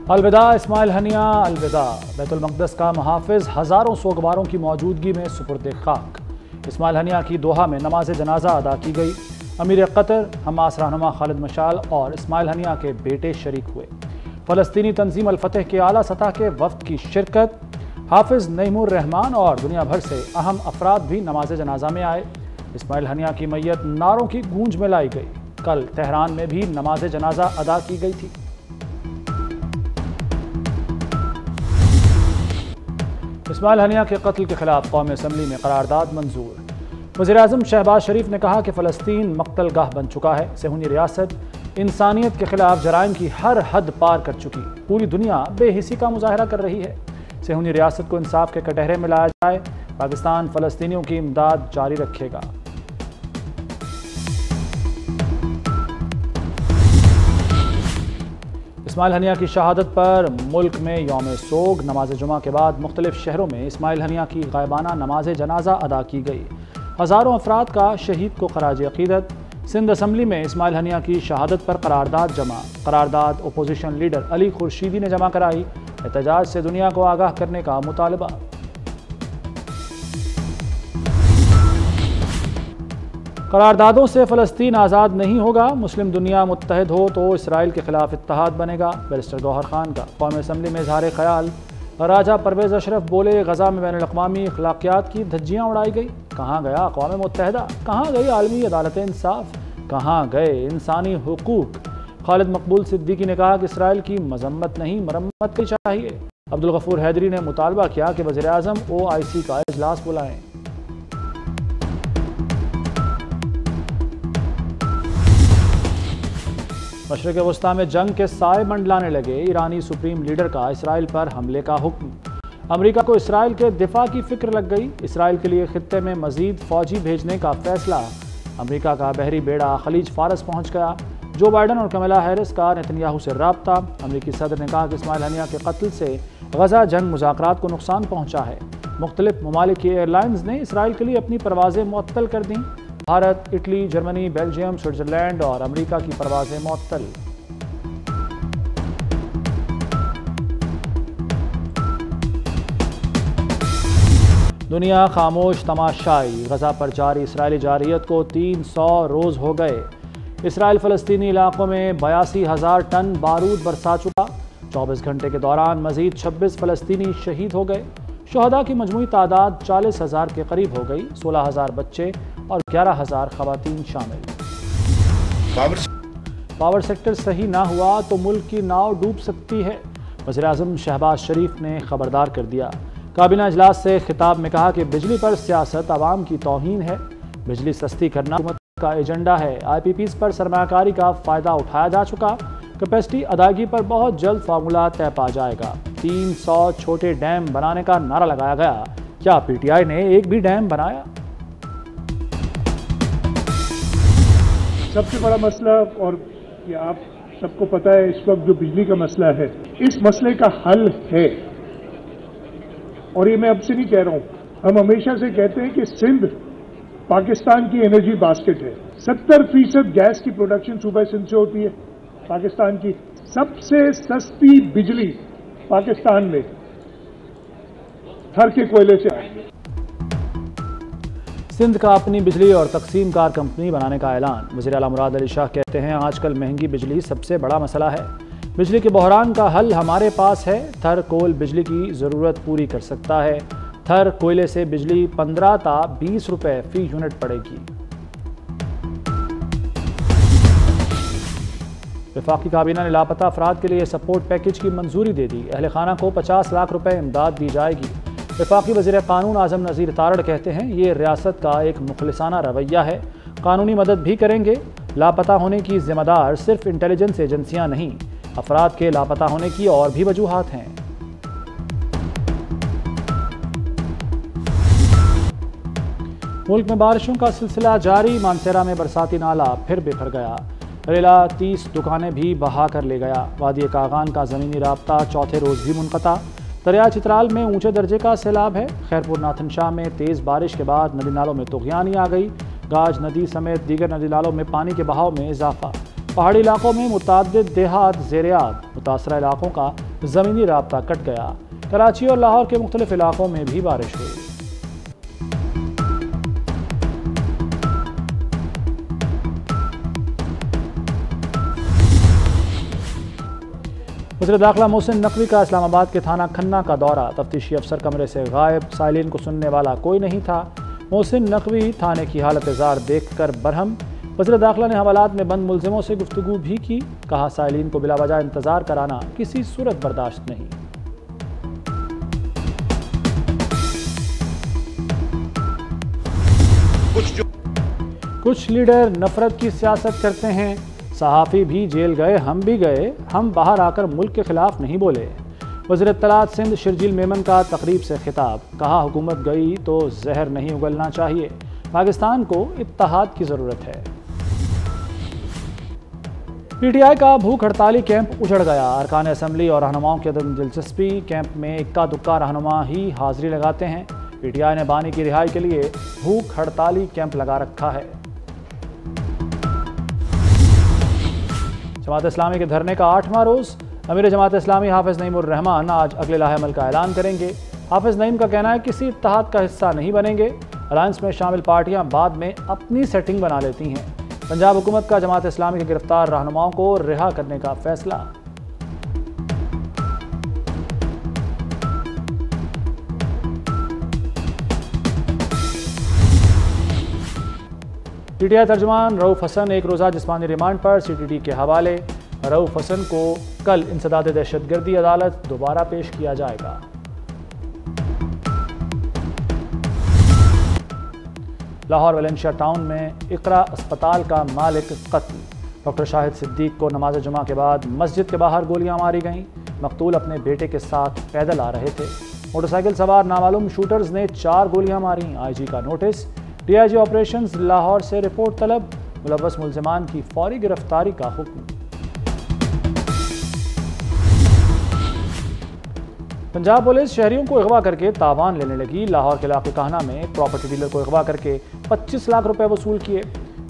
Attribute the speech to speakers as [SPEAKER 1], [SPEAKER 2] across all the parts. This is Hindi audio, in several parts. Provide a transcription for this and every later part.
[SPEAKER 1] अलविदा इस्माइल हनिया, अलविदा। बैतुल मक़दस का मुहाफ़िज़ हज़ारों सोगवारों की मौजूदगी में सुपुर्द खाक। इस्माइल हनिया की दोहा में नमाज जनाजा अदा की गई। अमीर कतर, हमास रहनुमा खालिद मशाल और इस्माइल हनिया के बेटे शरीक हुए। फ़लस्तीनी तंजीम अल फतह के आला सतह के वफ़द की शिरकत। हाफिज़ नईमुर रहमान और दुनिया भर से अहम अफराद भी नमाज जनाजा में आए। इस्माइल हनिया की मैयत नारों की गूंज में लाई गई। कल तेहरान में भी नमाज जनाजा अदा की गई थी। इस्माइल हनिया के कत्ल के खिलाफ कौमी असम्बली में करारदाद मंजूर। वज़ीर-ए-आज़म शहबाज शरीफ ने कहा कि फ़लस्तीन मक्तल गाह बन चुका है। सेहूनी रियासत इंसानियत के खिलाफ जराइम की हर हद पार कर चुकी। पूरी दुनिया बेहिसी का मुजाहरा कर रही है। सेहूनी रियासत को इंसाफ के कटहरे में लाया जाए। पाकिस्तान फ़लस्तीनियों की इमदाद जारी रखेगा। इस्माइल हनिया की शहादत पर मुल्क में यौम सोग। नमाज जुमा के बाद मुख्तलिफ शहरों में इस्माइल हनिया की गायबाना नमाज जनाजा अदा की गई। हज़ारों अफराद का शहीद को खराज अक़ीदत। सिंध असम्बली में इस्माइल हनिया की शहादत पर करारदाद जमा। करारदाद अपोजिशन लीडर अली खुर्शीदी ने जमा कराई। एहतजाज से दुनिया को आगाह करने का मुतालबा। करारदादों से फ़लस्तीन आज़ाद नहीं होगा। मुस्लिम दुनिया मुत्तहद हो तो इसराइल के खिलाफ इत्तेहाद बनेगा। बैरिस्टर गौहर खान का कौमी असम्बली में इज़हार ख्याल। राजा परवेज़ अशरफ बोले, गज़ा में बैनुल अक़वामी अखलाकियात की धज्जियाँ उड़ाई गई। कहाँ गया अक़वाम मुत्तहदा? कहाँ गई आलमी अदालत इंसाफ? कहाँ गए इंसानी हुकूक? खालिद मकबूल सिद्दीकी ने कहा कि इसराइल की मजम्मत नहीं मरम्मत की चाहिए। अब्दुल गफूर हैदरी ने मुतालबा किया कि वज़ीर-ए-आज़म OIC का इजलास बुलाएं। मशरिक़ वस्ता में जंग के साए मंडलाने लगे। ईरानी सुप्रीम लीडर का इसराइल पर हमले का हुक्म। अमेरिका को इसराइल के दिफा की फिक्र लग गई। इसराइल के लिए खित्ते में मजीद फौजी भेजने का फैसला। अमेरिका का बहरी बेड़ा खलीज फारस पहुंच गया। जो बाइडन और कमला हैरिस का नेतन्याहू से राब्ता। अमेरिकी सदर ने कहा कि इस्माइल हनिया के कत्ल से गजा जंग मुज़ाकरात को नुकसान पहुंचा है। मुख्तलिफ ममालिक की एयरलाइंस ने इसराइल के लिए अपनी परवाज़ें मुअत्तल कर दी। Bharat, Italy, Germany, Belgium, Switzerland और अमेरिका की परवाज़ें मुअत्तल। दुनिया खामोश तमाशाई। गजा पर जारी इसराइली जारहियत को 300 रोज़ हो गए। इसराइल फ़लस्तीनी इलाकों में 82,000 टन बारूद बरसा चुका। 24 घंटे के दौरान मजीद 26 फ़लस्तीनी शहीद हो गए। शुहदा की मजमूई तादाद 40,000 के करीब हो गई। 16,000 बच्चे और 11,000 खवातीन शामिल। पावर सेक्टर सही ना हुआ तो मुल्क की नाव डूब सकती है। वज़ीर-ए-आज़म शहबाज शरीफ ने खबरदार कर दिया। काबीना इजलास से खिताब में कहा कि बिजली पर सियासत आवाम की तौहीन है। बिजली सस्ती करना हुकूमत का एजेंडा है। IPPs पर सरमायाकारी का फ़ायदा उठाया जा चुका। कैपेसिटी अदायगी पर बहुत जल्द फार्मूला तय पा जाएगा। 300 छोटे डैम बनाने का नारा लगाया गया। क्या PTI ने एक भी डैम बनाया?
[SPEAKER 2] सबसे बड़ा मसला, और ये आप सबको पता है, इस वक्त जो बिजली का मसला है, इस मसले का हल है। और ये मैं अब से नहीं कह रहा हूं, हम हमेशा से कहते हैं कि सिंध पाकिस्तान की एनर्जी बास्केट है। 70% गैस की प्रोडक्शन सूबा सिंध से होती है। पाकिस्तान की सबसे सस्ती बिजली पाकिस्तान में थर के कोयले से आएगी।
[SPEAKER 1] सिंध का अपनी बिजली और तकसीम कार कंपनी बनाने का ऐलान। वज़ीर आला मुराद अली शाह कहते हैं, आजकल महंगी बिजली सबसे बड़ा मसला है। बिजली के बहरान का हल हमारे पास है। थर कोल बिजली की ज़रूरत पूरी कर सकता है। थर कोयले से बिजली 15 ता 20 रुपए फी यूनिट पड़ेगी। वफाकी काबीना ने लापता अफराद के लिए सपोर्ट पैकेज की मंजूरी दे दी। अहल खाना को 50 लाख रुपए इमदाद दी जाएगी। वफाकी वज़ीर कानून आज़म नज़ीर तारड़ कहते हैं, ये रियासत का एक मुखलिसाना रवैया है। कानूनी मदद भी करेंगे। लापता होने की जिम्मेदार सिर्फ इंटेलिजेंस एजेंसियां नहीं, अफराद के लापता होने की और भी वजूहात हैं। मुल्क में बारिशों का सिलसिला जारी। मानसेरा में बरसाती नाला फिर बिखर गया। रेला 30 दुकानें भी बहा कर ले गया। वादी कागान का ज़मीनी राब्ता चौथे रोज़ भी मुनक़ता। दरिया चित्राल में ऊंचे दर्जे का सैलाब है। खैरपुर नाथन शाह में तेज़ बारिश के बाद नदी नालों में तुग़यानी आ गई। गाज नदी समेत दीगर नदी नालों में पानी के बहाव में इजाफा। पहाड़ी इलाकों में मुतअद्दिद देहात ज़ेर-ए-आब। मुतासरा इलाकों का ज़मीनी राब्ता कट गया। कराची और लाहौर के मुख्तलिफ इलाकों में भी बारिश हुई। वज़ीर दाखिला मोहसिन नकवी का इस्लामाबाद के थाना खन्ना का दौरा। तफ्तीशी अफसर कमरे से गायब, साइलिन को सुनने वाला कोई नहीं था। मोहसिन नकवी थाने की हालत जार देख कर बरहम। वज़ीर दाखिला ने हवालात में बंद मुलजिमों से गुफ्तगू भी की। कहा, साइलिन को बिला वजह इंतजार कराना किसी सूरत बर्दाश्त नहीं। कुछ लीडर नफरत की सियासत करते हैं। सहाफ़ी भी जेल गए, हम भी गए, हम बाहर आकर मुल्क के खिलाफ नहीं बोले। वज़ीर इत्तलात सिंध शर्जील मेमन का तकरीब से खिताब। कहा, हुकूमत गई तो जहर नहीं उगलना चाहिए, पाकिस्तान को इत्तेहाद की ज़रूरत है। PTI का भूख हड़ताली कैंप उजड़ गया। अरकान असम्बली और रहनुमाओं की अदम दिलचस्पी। कैंप में इक्का दुक्का रहनुमा ही हाजिरी लगाते हैं। PTI ने बानी की रिहाई के लिए भूख हड़ताली कैंप लगा रखा है। जमात इस्लामी के धरने का 8वां रोज़। अमीर जमात इस्लामी हाफिज नईमुर रहमान आज अगले लाहेमल का ऐलान करेंगे। हाफिज नईम का कहना है किसी इत्तेहाद का हिस्सा नहीं बनेंगे। अलायंस में शामिल पार्टियां बाद में अपनी सेटिंग बना लेती हैं। पंजाब हुकूमत का जमात इस्लामी के गिरफ्तार रहनुमाओं को रिहा करने का फैसला। PTI तर्जुमान रऊफ हसन एक रोज़ा जिस्मानी रिमांड पर CTT के हवाले। रऊफ हसन को कल इंसदाद दहशतगर्दी अदालत दोबारा पेश किया जाएगा। लाहौर वेलेंशिया टाउन में इकरा अस्पताल का मालिक कत्ल। डॉक्टर शाहिद सिद्दीक को नमाज जुमा के बाद मस्जिद के बाहर गोलियां मारी गईं। मकतूल अपने बेटे के साथ पैदल आ रहे थे। मोटरसाइकिल सवार नामालूम शूटर्स ने 4 गोलियां मारी। IG का नोटिस। DIG ऑपरेशंस लाहौर से रिपोर्ट तलब। मुलव्वस मुल्जिमान की फौरी गिरफ्तारी का हुक्म। पंजाब पुलिस शहरियों को अगवा करके तावान लेने लगी। लाहौर के इलाके कहना में प्रॉपर्टी डीलर को अगवा करके 25 लाख रुपए वसूल किए।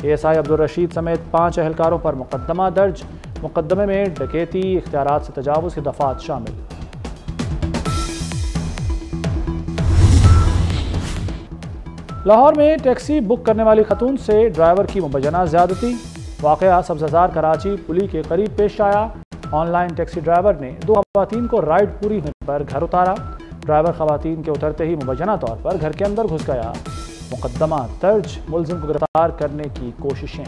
[SPEAKER 1] ASI अब्दुल रशीद समेत 5 एहलकारों पर मुकदमा दर्ज। मुकदमे में डकैती, इख्तियारात से तजावुज़ की दफात शामिल। लाहौर में टैक्सी बुक करने वाली खतून से ड्राइवर की मुबैना ज़्यादती। वाक़या सब्ज़ाजार कराची पुली के करीब पेश आया। ऑनलाइन टैक्सी ड्राइवर ने 2 खवातीन को राइड पूरी होने पर घर उतारा। ड्राइवर खवातीन के उतरते ही मुबैना तौर पर घर के अंदर घुस गया। मुकदमा दर्ज। मुलजिम को गिरफ्तार करने की कोशिशें।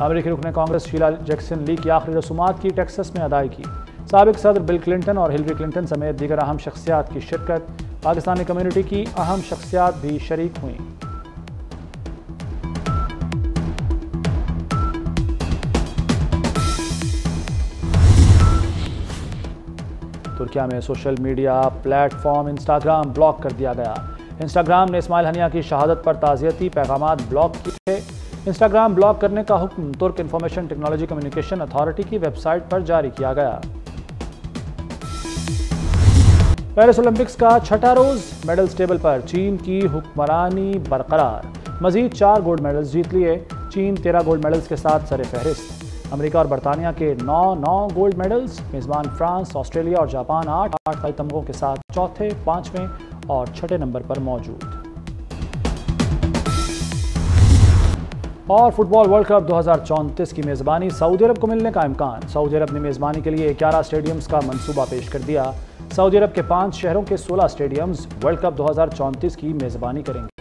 [SPEAKER 1] अमेरिकी रुकने कांग्रेस शीला जैक्सन ली की आखिरी रसूमात की टेक्सास में अदायगी। साबिक सदर बिल क्लिंटन और हिलरी क्लिंटन समेत दीगर अहम शख्सियात की शिरकत। पाकिस्तानी कम्युनिटी की अहम शख्सियात भी शरीक हुई। तुर्किया में social media platform Instagram block कर दिया गया। इंस्टाग्राम ने इस्माइल हनिया की शहादत पर ताज़ियती पैगामात ब्लॉक किए। इंस्टाग्राम ब्लॉक करने का हुक्म तुर्क इंफॉर्मेशन टेक्नोलॉजी कम्युनिकेशन अथॉरिटी की वेबसाइट पर जारी किया गया। पेरिस ओलंपिक्स का 6ठा रोज। मेडल्स टेबल पर चीन की हुक्मरानी बरकरार। मजीद 4 गोल्ड मेडल्स जीत लिए। चीन 13 गोल्ड मेडल्स के साथ सरे फहरिस्त। अमेरिका और बरतानिया के 9 गोल्ड मेडल्स। मेजबान फ्रांस, ऑस्ट्रेलिया और जापान 8 तमगों के साथ चौथे, 5वें और 6ठे नंबर पर मौजूद। और फुटबॉल वर्ल्ड कप 2034 की मेज़बानी सऊदी अरब को मिलने का इम्कान। सऊदी अरब ने मेज़बानी के लिए 11 स्टेडियम्स का मंसूबा पेश कर दिया। सऊदी अरब के 5 शहरों के 16 स्टेडियम्स वर्ल्ड कप 2034 की मेज़बानी करेंगे।